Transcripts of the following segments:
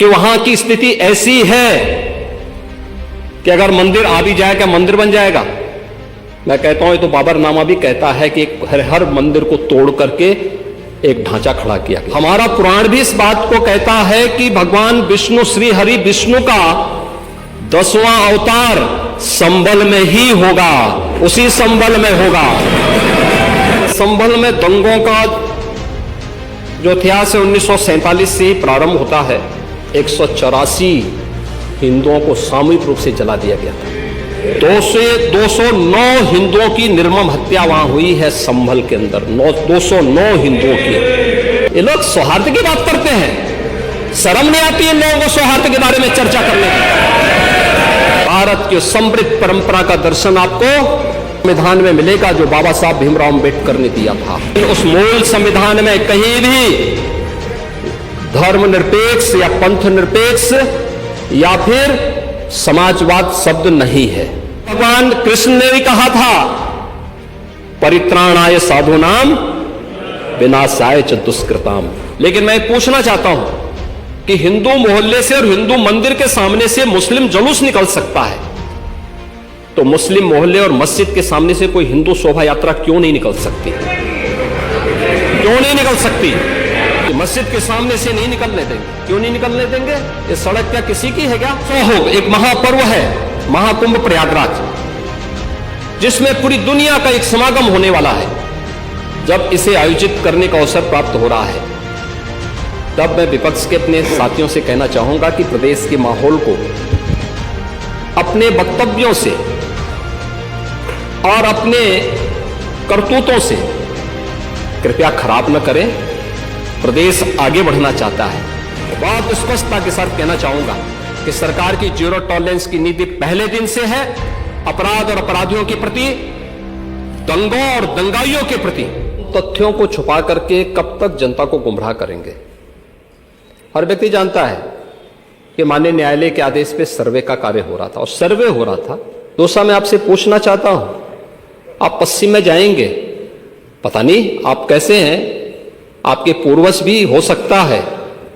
कि वहां की स्थिति ऐसी है कि अगर मंदिर आ भी जाए क्या मंदिर बन जाएगा। मैं कहता हूं ये तो बाबरनामा भी कहता है कि हर मंदिर को तोड़ करके एक ढांचा खड़ा किया गया। हमारा पुराण भी इस बात को कहता है कि भगवान विष्णु, श्री हरि विष्णु का 10वां अवतार संभल में ही होगा, उसी संभल में होगा। संभल में दंगों का जो इतिहास है 1947 से ही प्रारंभ होता है। 184 हिंदुओं को सामूहिक रूप से जला दिया गया था। 209 हिंदुओं की निर्मम हत्या वहां हुई है संभल के अंदर। 209 हिंदुओं की। ये लोग सौहार्द की बात करते हैं, शर्म नहीं आती इन लोगों को सौहार्द के बारे में चर्चा करने की। भारत की समृद्ध परंपरा का दर्शन आपको संविधान में मिलेगा जो बाबा साहब भीमराव अंबेडकर ने दिया था। उस मूल संविधान में कहीं भी धर्मनिरपेक्ष या पंथ निरपेक्ष या फिर समाजवाद शब्द नहीं है। भगवान कृष्ण ने भी कहा था परित्राणाय साधूनाम विनाशाय च दुष्कृताम। लेकिन मैं पूछना चाहता हूं कि हिंदू मोहल्ले से और हिंदू मंदिर के सामने से मुस्लिम जुलूस निकल सकता है, तो मुस्लिम मोहल्ले और मस्जिद के सामने से कोई हिंदू शोभा यात्रा क्यों नहीं निकल सकती? क्यों नहीं निकल सकती? मस्जिद के सामने से नहीं निकलने देंगे। क्यों नहीं निकलने देंगे? ये सड़क क्या किसी की है क्या? हो एक महापर्व है महाकुंभ प्रयागराज, जिसमें पूरी दुनिया का एक समागम होने वाला है। जब इसे आयोजित करने का अवसर प्राप्त हो रहा है, तब मैं विपक्ष के अपने साथियों से कहना चाहूंगा कि प्रदेश के माहौल को अपने वक्तव्यों से और अपने करतूतों से कृपया खराब न करें। प्रदेश आगे बढ़ना चाहता है। बहुत स्पष्टता के साथ कहना चाहूंगा कि सरकार की जीरो टॉलरेंस की नीति पहले दिन से है। अपराध और अपराधियों के प्रति, दंगों और दंगाइयों के प्रति। तथ्यों को छुपा करके कब तक जनता को गुमराह करेंगे? हर व्यक्ति जानता है कि माननीय न्यायालय के आदेश पे सर्वे का कार्य हो रहा था और सर्वे हो रहा था। दूसरा मैं आपसे पूछना चाहता हूं, आप पश्चिम में जाएंगे, पता नहीं आप कैसे हैं, आपके पूर्वज भी हो सकता है,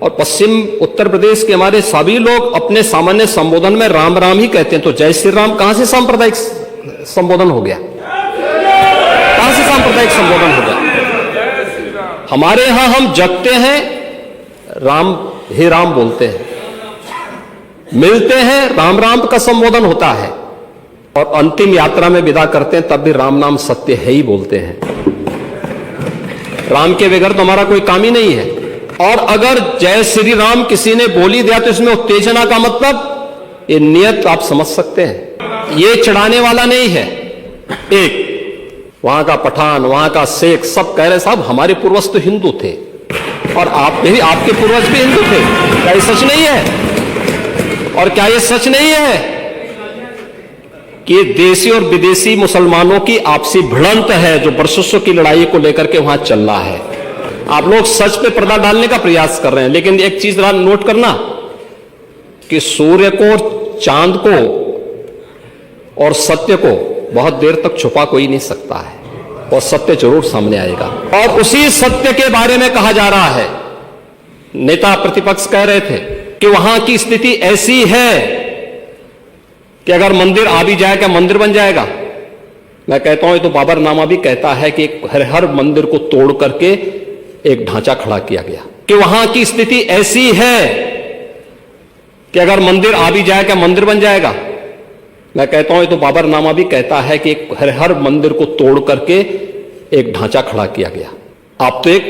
और पश्चिम उत्तर प्रदेश के हमारे सभी लोग अपने सामान्य संबोधन में राम राम ही कहते हैं। तो जय श्री राम कहां से सांप्रदायिक संबोधन हो गया? कहां से सांप्रदायिक संबोधन हो गया? हमारे यहां हम जगते हैं राम हे राम बोलते हैं, मिलते हैं राम राम का संबोधन होता है, और अंतिम यात्रा में विदा करते हैं तब भी राम नाम सत्य है ही बोलते हैं। राम के बगैर तो हमारा कोई काम ही नहीं है। और अगर जय श्री राम किसी ने बोली दिया तो इसमें उत्तेजना का मतलब, ये नियत आप समझ सकते हैं। ये चढ़ाने वाला नहीं है। एक वहां का पठान, वहां का शेख सब कह रहे साहब हमारे पूर्वज तो हिंदू थे और आप भी, आपके पूर्वज भी हिंदू थे। क्या ये सच नहीं है? और क्या ये सच नहीं है कि देशी और विदेशी मुसलमानों की आपसी भिड़ंत है जो वर्षों की लड़ाई को लेकर के वहां चल रहा है? आप लोग सच पे पर्दा डालने का प्रयास कर रहे हैं, लेकिन एक चीज नोट करना कि सूर्य को, चांद को और सत्य को बहुत देर तक छुपा कोई नहीं सकता है, और सत्य जरूर सामने आएगा। और उसी सत्य के बारे में कहा जा रहा है। नेता प्रतिपक्ष कह रहे थे कि वहां की स्थिति ऐसी है कि अगर मंदिर आ भी जाए क्या मंदिर बन जाएगा। मैं कहता हूं ये तो बाबरनामा भी कहता है कि हर मंदिर को तोड़ करके एक ढांचा खड़ा किया गया। कि वहां की स्थिति ऐसी है कि अगर मंदिर आ भी जाए क्या मंदिर बन जाएगा। मैं कहता हूं ये तो बाबरनामा भी कहता है कि हर मंदिर को तोड़ करके एक ढांचा खड़ा किया गया। आप तो एक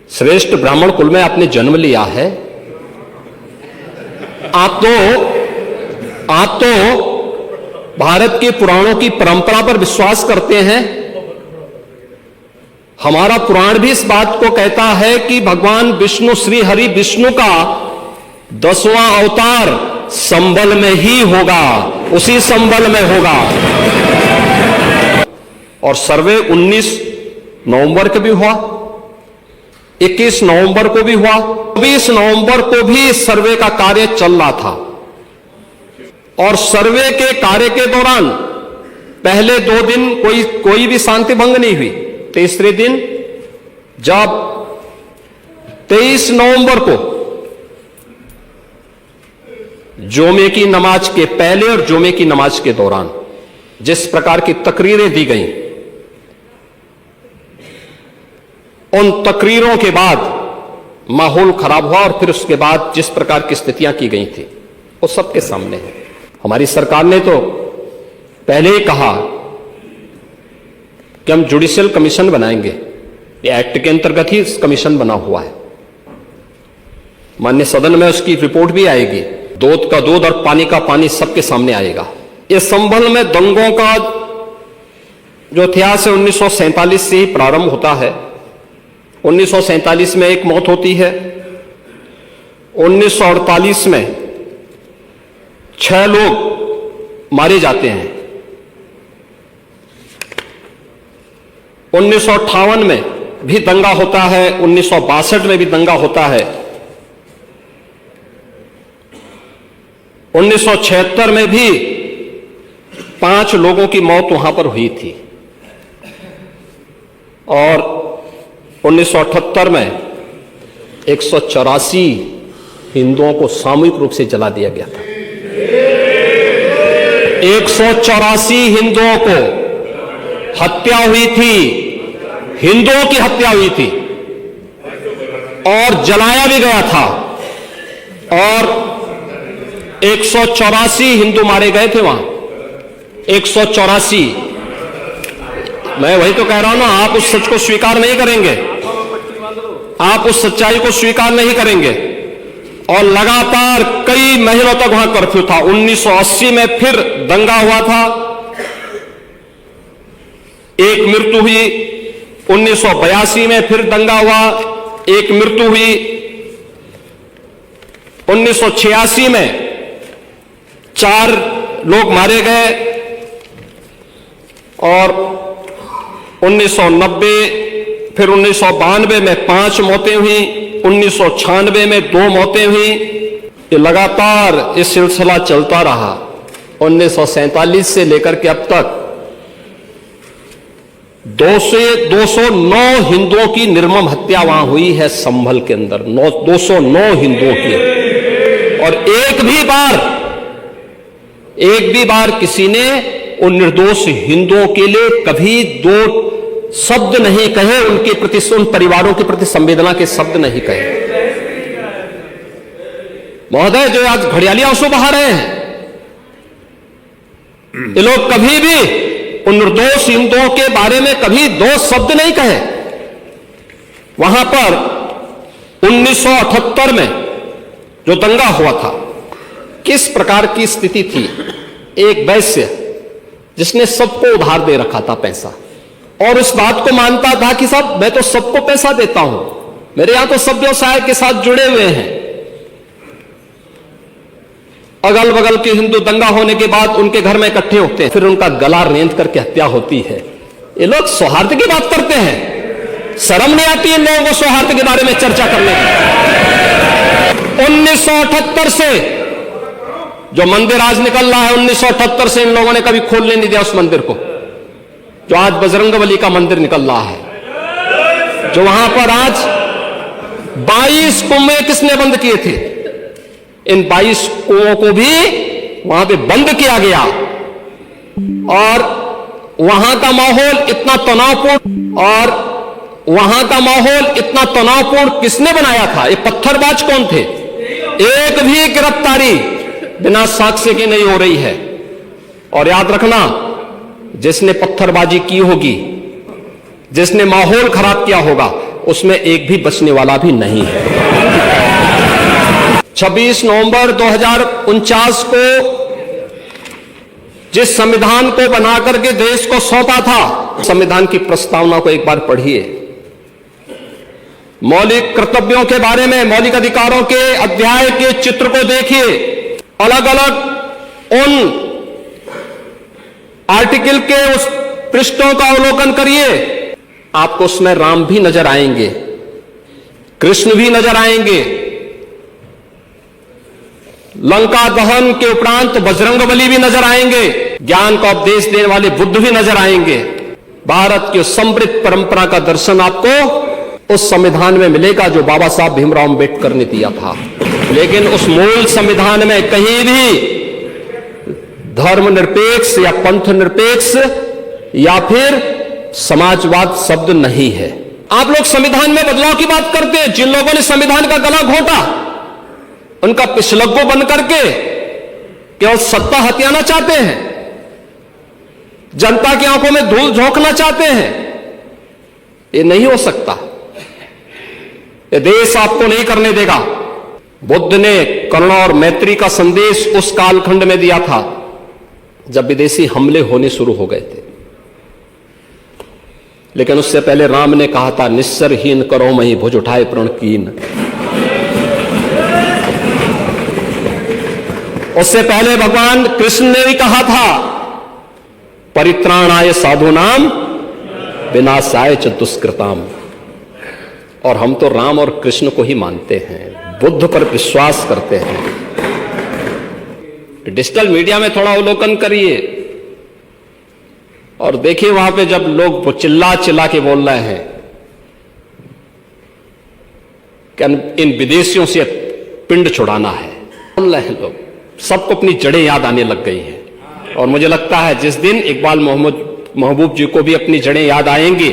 श्रेष्ठ ब्राह्मण कुल में आपने जन्म लिया है। आप तो भारत के पुराणों की परंपरा पर विश्वास करते हैं। हमारा पुराण भी इस बात को कहता है कि भगवान विष्णु, श्री हरि विष्णु का 10वां अवतार संभल में ही होगा, उसी संभल में होगा। और सर्वे 19 नवंबर को भी हुआ, 21 नवंबर को भी हुआ, 20 नवंबर को भी सर्वे का कार्य चल रहा था। और सर्वे के कार्य के दौरान पहले 2 दिन कोई भी शांति भंग नहीं हुई। तीसरे दिन जब 23 नवंबर को जुमे की नमाज के पहले और जुमे की नमाज के दौरान जिस प्रकार की तकरीरें दी गईं, उन तकरीरों के बाद माहौल खराब हुआ और फिर उसके बाद जिस प्रकार की स्थितियां की गई थी वो सबके सामने है। हमारी सरकार ने तो पहले ही कहा कि हम जुडिशियल कमीशन बनाएंगे, ये एक्ट के अंतर्गत ही कमीशन बना हुआ है। माननीय सदन में उसकी रिपोर्ट भी आएगी, दूध का दूध और पानी का पानी सबके सामने आएगा। इस संबंध में दंगों का जो इतिहास है 1947 से ही प्रारंभ होता है। 1947 में एक मौत होती है, 1948 में 6 लोग मारे जाते हैं, 1958 में भी दंगा होता है, 1962 में भी दंगा होता है, 1976 में भी 5 लोगों की मौत वहां पर हुई थी और 1978 में 184 हिंदुओं को सामूहिक रूप से जला दिया गया था। 184 हिंदुओं को हत्या हुई थी, हिंदुओं की हत्या हुई थी और जलाया भी गया था और 184 हिंदू मारे गए थे वहां। 184। मैं वही तो कह रहा हूं ना, आप उस सच को स्वीकार नहीं करेंगे, आप उस सच्चाई को स्वीकार नहीं करेंगे और लगातार कई महीनों तक वहां कर्फ्यू था। 1980 में फिर दंगा हुआ था, एक मृत्यु हुई। 1982 में फिर दंगा हुआ, एक मृत्यु हुई। 1986 में 4 लोग मारे गए और 1990 फिर 1992 में 5 मौतें हुई, 1996 में 2 मौतें हुई। ये लगातार ये सिलसिला चलता रहा। 1947 से लेकर के अब तक 209 हिंदुओं की निर्मम हत्या वहां हुई है संभल के अंदर, 209 हिंदुओं की। और एक भी बार किसी ने उन निर्दोष हिंदुओं के लिए कभी 2 शब्द नहीं कहे, उनके प्रति, उन परिवारों के प्रति संवेदना के शब्द नहीं कहे। महोदय, जो आज घड़ियाली आंसू बहा रहे हैं, ये लोग कभी भी उन निर्दोष हिंदुओं के बारे में कभी 2 शब्द नहीं कहे। वहां पर 1978 में जो दंगा हुआ था, किस प्रकार की स्थिति थी? एक वैश्य जिसने सबको उधार दे रखा था पैसा और उस बात को मानता था कि साहब मैं तो सबको पैसा देता हूं, मेरे यहां तो सब व्यवसाय के साथ जुड़े हुए हैं। अगल बगल के हिंदू दंगा होने के बाद उनके घर में इकट्ठे होते हैं, फिर उनका गला रेंद करके हत्या होती है। ये लोग सौहार्द की बात करते हैं, शर्म नहीं आती इन लोगों को सौहार्द के बारे में चर्चा करने की। 1978 से जो मंदिर आज निकल रहा है, 1978 से इन लोगों ने कभी खोलने नहीं दिया उस मंदिर को, जो आज बजरंगबली का मंदिर निकल रहा है, जो वहां पर आज 22 कुएं किसने बंद किए थे? इन 22 कुओं को भी वहां पे बंद किया गया और वहां का माहौल इतना तनावपूर्ण किसने बनाया था? ये पत्थरबाज कौन थे? एक भी गिरफ्तारी बिना साक्ष्य के नहीं हो रही है। और याद रखना, जिसने पत्थरबाजी की होगी, जिसने माहौल खराब किया होगा, उसमें एक भी बचने वाला भी नहीं है। 26 नवंबर 2049 को जिस संविधान को बनाकर के देश को सौंपा था, संविधान की प्रस्तावना को एक बार पढ़िए। मौलिक कर्तव्यों के बारे में, मौलिक अधिकारों के अध्याय के चित्र को देखिए, अलग अलग उन आर्टिकल के उस पृष्ठों का अवलोकन करिए। आपको उसमें राम भी नजर आएंगे, कृष्ण भी नजर आएंगे, लंका दहन के उपरांत बजरंगबली भी नजर आएंगे, ज्ञान का उपदेश देने वाले बुद्ध भी नजर आएंगे। भारत की समृद्ध परंपरा का दर्शन आपको उस संविधान में मिलेगा जो बाबा साहब भीमराव अंबेडकर ने दिया था। लेकिन उस मूल संविधान में कहीं भी धर्मनिरपेक्ष या पंथ निरपेक्ष या फिर समाजवाद शब्द नहीं है। आप लोग संविधान में बदलाव की बात करते हैं। जिन लोगों ने संविधान का गला घोंटा, उनका पिछलग्गू बन करके केवल सत्ता हथियाना चाहते हैं, जनता की आंखों में धूल झोंकना चाहते हैं। ये नहीं हो सकता। ये देश आपको नहीं करने देगा। बुद्ध ने करुणा और मैत्री का संदेश उस कालखंड में दिया था जब विदेशी हमले होने शुरू हो गए थे, लेकिन उससे पहले राम ने कहा था, निस्सरहीन करो मही भुज उठाए प्रण कीन। उससे पहले भगवान कृष्ण ने भी कहा था, परित्राणाय साधूनाम विनाशाय च दुष्कृताम। और हम तो राम और कृष्ण को ही मानते हैं, बुद्ध पर विश्वास करते हैं। डिजिटल मीडिया में थोड़ा अवलोकन करिए और देखिए, वहां पे जब लोग चिल्ला चिल्ला के बोल रहे हैं कि इन विदेशियों से पिंड छुड़ाना है, बोल रहे हैं लोग, सबको अपनी जड़ें याद आने लग गई हैं। और मुझे लगता है जिस दिन इकबाल महबूब जी को भी अपनी जड़ें याद आएंगी,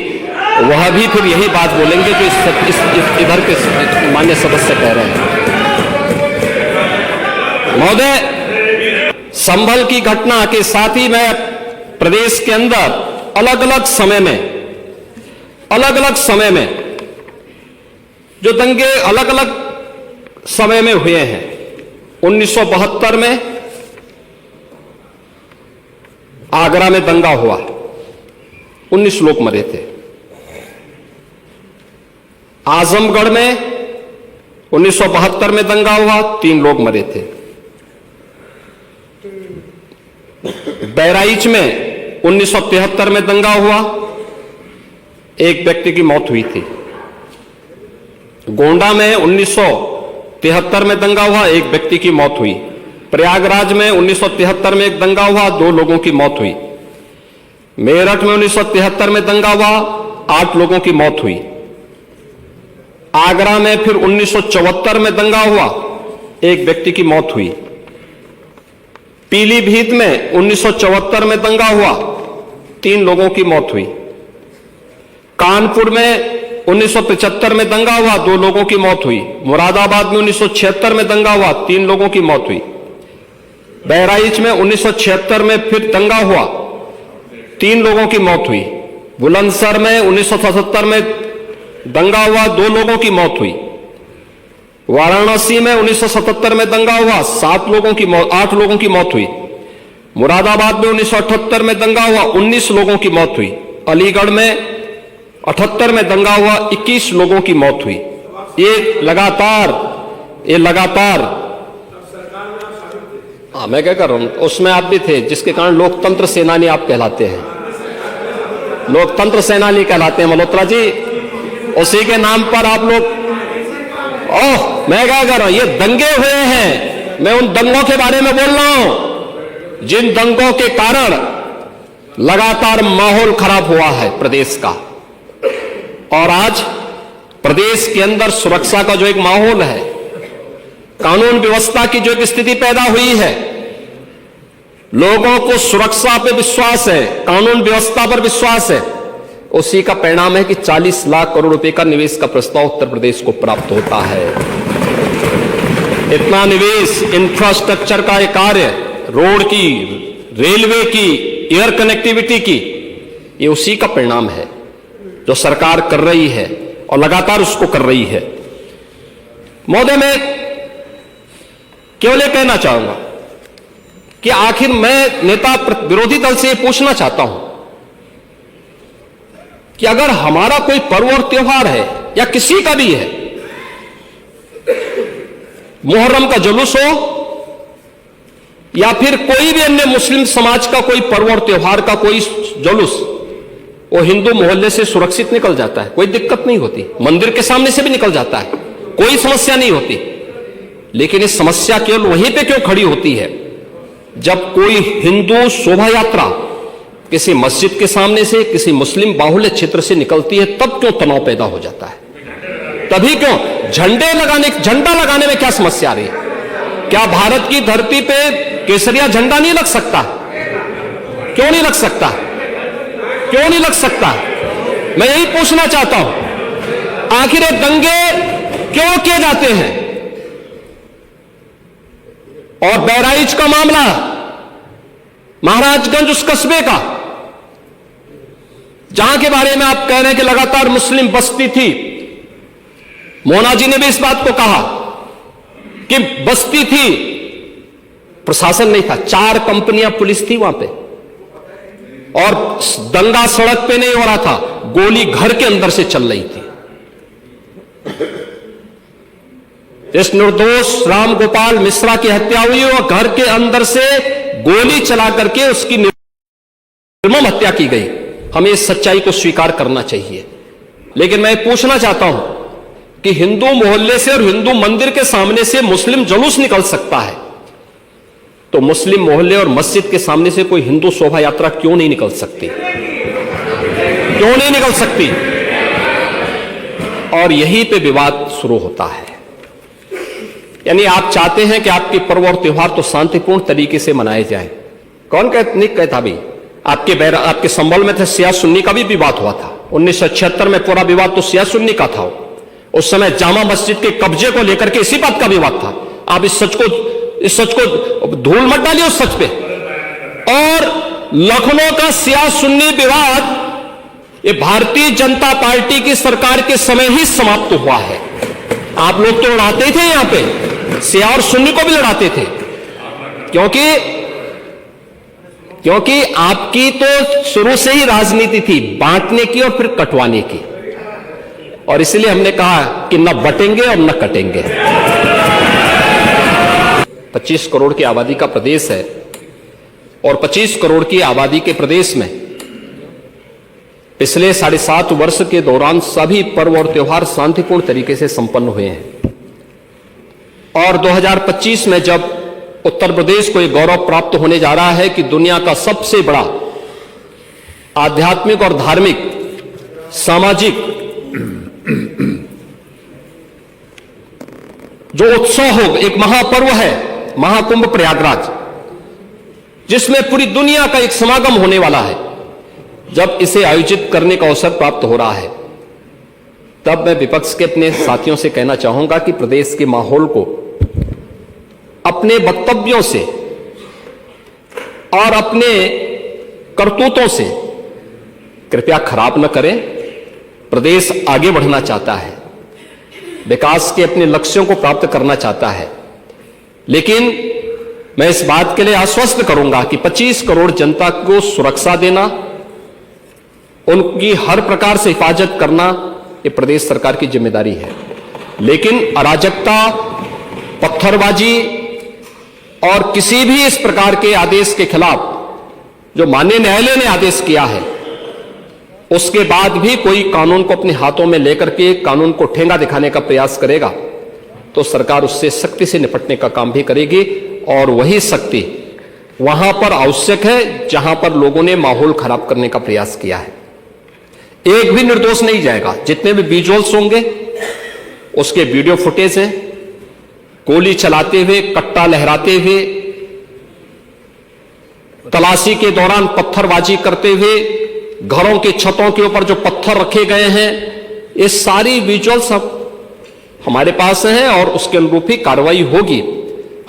वह भी फिर यही बात बोलेंगे जो इधर के मान्य सदस्य कह रहे हैं। महोदय, संभल की घटना के साथ ही मैं प्रदेश के अंदर अलग अलग समय में जो दंगे अलग अलग समय में हुए हैं, 1972 में आगरा में दंगा हुआ, 19 लोग मरे थे। आजमगढ़ में 1972 में दंगा हुआ, 3 लोग मरे थे। बहराइच में 1973 में दंगा हुआ, 1 व्यक्ति की मौत हुई थी। गोंडा में 1973 में दंगा हुआ, 1 व्यक्ति की मौत हुई। प्रयागराज में 1973 में एक दंगा हुआ, 2 लोगों की मौत हुई। मेरठ में 1973 में दंगा हुआ, 8 लोगों की मौत हुई। आगरा में फिर 1974 में दंगा हुआ, 1 व्यक्ति की मौत हुई। पीलीभीत में 1974 में दंगा हुआ, 3 लोगों की मौत हुई। कानपुर में 1975 में दंगा हुआ, 2 लोगों की मौत हुई। मुरादाबाद में 1976 में दंगा हुआ, 3 लोगों की मौत हुई। बहराइच में 1976 में फिर दंगा हुआ, 3 लोगों की मौत हुई। बुलंदशहर में 1977 में दंगा हुआ, 2 लोगों की मौत हुई। वाराणसी में 1977 में दंगा हुआ, 8 लोगों की मौत हुई। मुरादाबाद में 1978 में दंगा हुआ, 19 लोगों की मौत हुई। अलीगढ़ में 78 में दंगा हुआ, 21 लोगों की मौत हुई। ये लगातार मैं क्या कर रहा हूं, उसमें आप भी थे, जिसके कारण लोकतंत्र सेनानी आप कहलाते हैं, लोकतंत्र सेनानी कहलाते हैं मल्होत्रा जी। उसी के नाम पर आप लोग, मैं क्या कर रहा हूं, ये दंगे हुए हैं, मैं उन दंगों के बारे में बोल रहा हूं जिन दंगों के कारण लगातार माहौल खराब हुआ है प्रदेश का। और आज प्रदेश के अंदर सुरक्षा का जो एक माहौल है, कानून व्यवस्था की जो एक स्थिति पैदा हुई है, लोगों को सुरक्षा पे विश्वास है, कानून व्यवस्था पर विश्वास है, उसी का परिणाम है कि 40 लाख करोड़ रुपए का निवेश का प्रस्ताव उत्तर प्रदेश को प्राप्त होता है। इतना निवेश, इंफ्रास्ट्रक्चर का एक कार्य, रोड की, रेलवे की, एयर कनेक्टिविटी की, ये उसी का परिणाम है जो सरकार कर रही है और लगातार उसको कर रही है। महोदय, मैं केवल ये कहना चाहूंगा कि आखिर मैं नेता विरोधी दल से पूछना चाहता हूं कि अगर हमारा कोई पर्व और त्योहार है या किसी का भी है, मुहर्रम का जुलूस हो या फिर कोई भी अन्य मुस्लिम समाज का कोई पर्व और त्योहार का कोई जुलूस, वो हिंदू मोहल्ले से सुरक्षित निकल जाता है, कोई दिक्कत नहीं होती, मंदिर के सामने से भी निकल जाता है, कोई समस्या नहीं होती। लेकिन इस समस्या केवल वहीं पे क्यों खड़ी होती है जब कोई हिंदू शोभा यात्रा किसी मस्जिद के सामने से, किसी मुस्लिम बाहुल्य क्षेत्र से निकलती है, तब क्यों तनाव पैदा हो जाता है? तभी क्यों झंडा लगाने में क्या समस्या आ रही है? क्या भारत की धरती पे केसरिया झंडा नहीं लग सकता? क्यों नहीं लग सकता? क्यों नहीं लग सकता? मैं यही पूछना चाहता हूं, आखिर ये दंगे क्यों किए जाते हैं? और बहराइच का मामला, महाराजगंज उस कस्बे का, जहां के बारे में आप कह रहे हैं कि लगातार मुस्लिम बस्ती थी, मोना जी ने भी इस बात को कहा कि बस्ती थी, प्रशासन नहीं था, 4 कंपनियां पुलिस थी वहां पे, और दंगा सड़क पे नहीं हो रहा था, गोली घर के अंदर से चल रही थी। इस निर्दोष राम गोपाल मिश्रा की हत्या हुई और घर के अंदर से गोली चला करके उसकी निर्मम हत्या की गई। हमें इस सच्चाई को स्वीकार करना चाहिए। लेकिन मैं पूछना चाहता हूं कि हिंदू मोहल्ले से और हिंदू मंदिर के सामने से मुस्लिम जुलूस निकल सकता है, तो मुस्लिम मोहल्ले और मस्जिद के सामने से कोई हिंदू शोभा यात्रा क्यों नहीं निकल सकती? क्यों नहीं निकल सकती? और यहीं पे विवाद शुरू होता है। यानी आप चाहते हैं कि आपके पर्व और त्योहार तो शांतिपूर्ण तरीके से मनाए जाए। कौन नहीं कहता भाई? आपके संबल में थे सिया सुन्नी का भी विवाद हुआ था 1976 में। पूरा विवाद तो सिया सुन्नी का था। उस समय जामा मस्जिद के कब्जे को लेकर के इसी बात का विवाद था। आप इस सच को धूल मत डालिए उस सच पे। और लखनऊ का सिया सुन्नी विवाद ये भारतीय जनता पार्टी की सरकार के समय ही समाप्त हुआ है। आप लोग तो लड़ाते थे, यहां पे सिया और सुन्नी को भी लड़ाते थे, क्योंकि आपकी तो शुरू से ही राजनीति थी बांटने की और फिर कटवाने की। और इसलिए हमने कहा कि न बटेंगे और न कटेंगे। 25 करोड़ की आबादी का प्रदेश है और 25 करोड़ की आबादी के प्रदेश में पिछले 7.5 वर्ष के दौरान सभी पर्व और त्योहार शांतिपूर्ण तरीके से संपन्न हुए हैं। और 2025 में जब उत्तर प्रदेश को यह गौरव प्राप्त होने जा रहा है कि दुनिया का सबसे बड़ा आध्यात्मिक और धार्मिक सामाजिक जो उत्सव हो, एक महापर्व है महाकुंभ प्रयागराज, जिसमें पूरी दुनिया का एक समागम होने वाला है, जब इसे आयोजित करने का अवसर प्राप्त हो रहा है, तब मैं विपक्ष के अपने साथियों से कहना चाहूंगा कि प्रदेश के माहौल को अपने वक्तव्यों से और अपने करतूतों से कृपया खराब न करें। प्रदेश आगे बढ़ना चाहता है, विकास के अपने लक्ष्यों को प्राप्त करना चाहता है, लेकिन मैं इस बात के लिए आश्वस्त करूंगा कि 25 करोड़ जनता को सुरक्षा देना, उनकी हर प्रकार से हिफाजत करना, यह प्रदेश सरकार की जिम्मेदारी है। लेकिन अराजकता, पत्थरबाजी और किसी भी इस प्रकार के आदेश के खिलाफ जो माननीय न्यायालय ने आदेश किया है, उसके बाद भी कोई कानून को अपने हाथों में लेकर के कानून को ठेंगा दिखाने का प्रयास करेगा, तो सरकार उससे सख्ती से निपटने का काम भी करेगी। और वही सख्ती वहां पर आवश्यक है जहां पर लोगों ने माहौल खराब करने का प्रयास किया है। एक भी निर्दोष नहीं जाएगा। जितने भी विजुअल्स होंगे उसके वीडियो फुटेज हैं, गोली चलाते हुए, कट्टा लहराते हुए, तलाशी के दौरान पत्थरबाजी करते हुए, घरों की छतों के ऊपर जो पत्थर रखे गए हैं, ये सारी विजुअल्स हमारे पास हैं और उसके अनुरूप ही कार्रवाई होगी।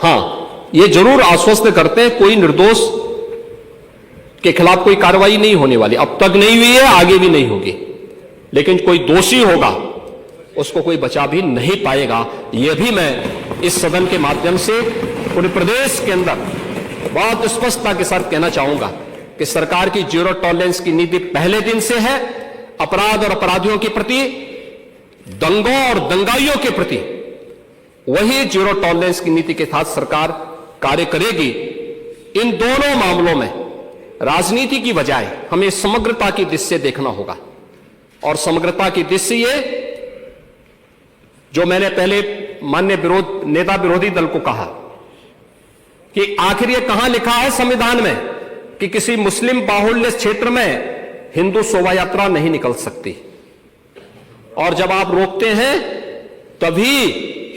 हां, ये जरूर आश्वस्त करते हैं कोई निर्दोष के खिलाफ कोई कार्रवाई नहीं होने वाली, अब तक नहीं हुई है, आगे भी नहीं होगी। लेकिन कोई दोषी होगा उसको कोई बचा भी नहीं पाएगा। यह भी मैं इस सदन के माध्यम से पूरे प्रदेश के अंदर बहुत स्पष्टता के साथ कहना चाहूंगा कि सरकार की जीरो टॉलरेंस की नीति पहले दिन से है। अपराध और अपराधियों के प्रति, दंगों और दंगाइयों के प्रति वही जीरो टॉलरेंस की नीति के साथ सरकार कार्य करेगी। इन दोनों मामलों में राजनीति की बजाय हमें समग्रता की दृष्टि से देखना होगा। और समग्रता की दृष्टि ये जो मैंने पहले माननीय नेता विरोधी दल को कहा कि आखिर ये कहां लिखा है संविधान में कि किसी मुस्लिम बाहुल्य क्षेत्र में हिंदू शोभा यात्रा नहीं निकल सकती। और जब आप रोकते हैं तभी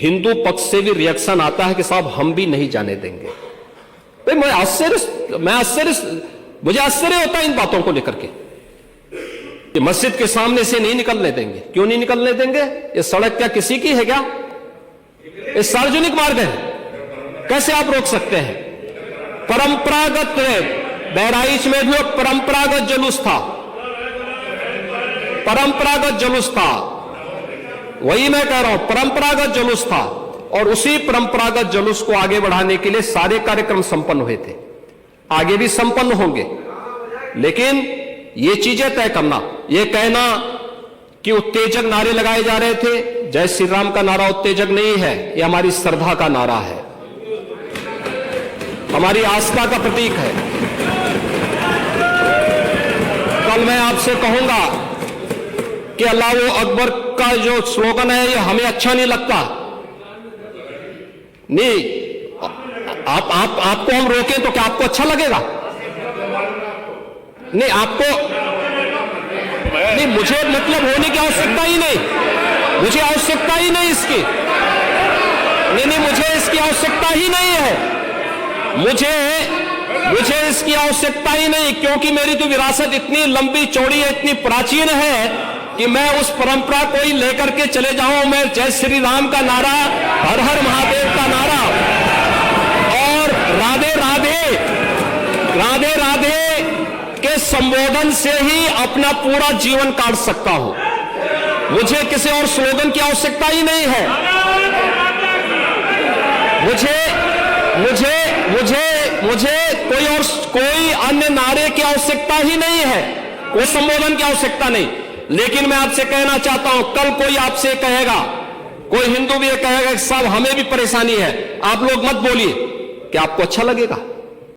हिंदू पक्ष से भी रिएक्शन आता है कि साहब हम भी नहीं जाने देंगे। भाई मुझे आश्चर्य होता है इन बातों को लेकर के कि मस्जिद के सामने से नहीं निकलने देंगे। क्यों नहीं निकलने देंगे? ये सड़क क्या किसी की है क्या? ये सार्वजनिक मार्ग है, कैसे आप रोक सकते हैं? परंपरागत बहराइच में भी परंपरागत जुलूस था, परंपरागत जुलूस था, वही मैं कह रहा हूं, परंपरागत जुलूस था। और उसी परंपरागत जुलूस को आगे बढ़ाने के लिए सारे कार्यक्रम संपन्न हुए थे, आगे भी संपन्न होंगे। लेकिन ये चीजें तय करना, ये कहना कि उत्तेजक नारे लगाए जा रहे थे, जय श्री राम का नारा उत्तेजक नहीं है, ये हमारी श्रद्धा का नारा है, हमारी आस्था का प्रतीक है। कल मैं आपसे कहूंगा कि अल्लाह वो अकबर का जो स्लोगन है ये हमें अच्छा नहीं लगता, नहीं आपको हम रोकें तो क्या आपको अच्छा लगेगा? नहीं आपको नहीं, मुझे मतलब होने की आवश्यकता ही नहीं, मुझे आवश्यकता ही नहीं इसकी, नहीं मुझे इसकी आवश्यकता ही नहीं है, मुझे इसकी आवश्यकता ही नहीं, क्योंकि मेरी तो विरासत इतनी लंबी चौड़ी है, इतनी प्राचीन है कि मैं उस परंपरा को ही लेकर के चले जाऊं। मैं जय श्री राम का नारा, हर हर महादेव का नारा और राधे राधे राधे राधे के संबोधन से ही अपना पूरा जीवन काट सकता हूं। मुझे किसी और स्लोगन की आवश्यकता ही नहीं है, मुझे कोई अन्य नारे की आवश्यकता ही नहीं है, कोई संबोधन की आवश्यकता नहीं। लेकिन मैं आपसे कहना चाहता हूं, कल कोई आपसे कहेगा, कोई हिंदू भी ये कहेगा कि साहब हमें भी परेशानी है, आप लोग मत बोलिए, क्या आपको अच्छा लगेगा?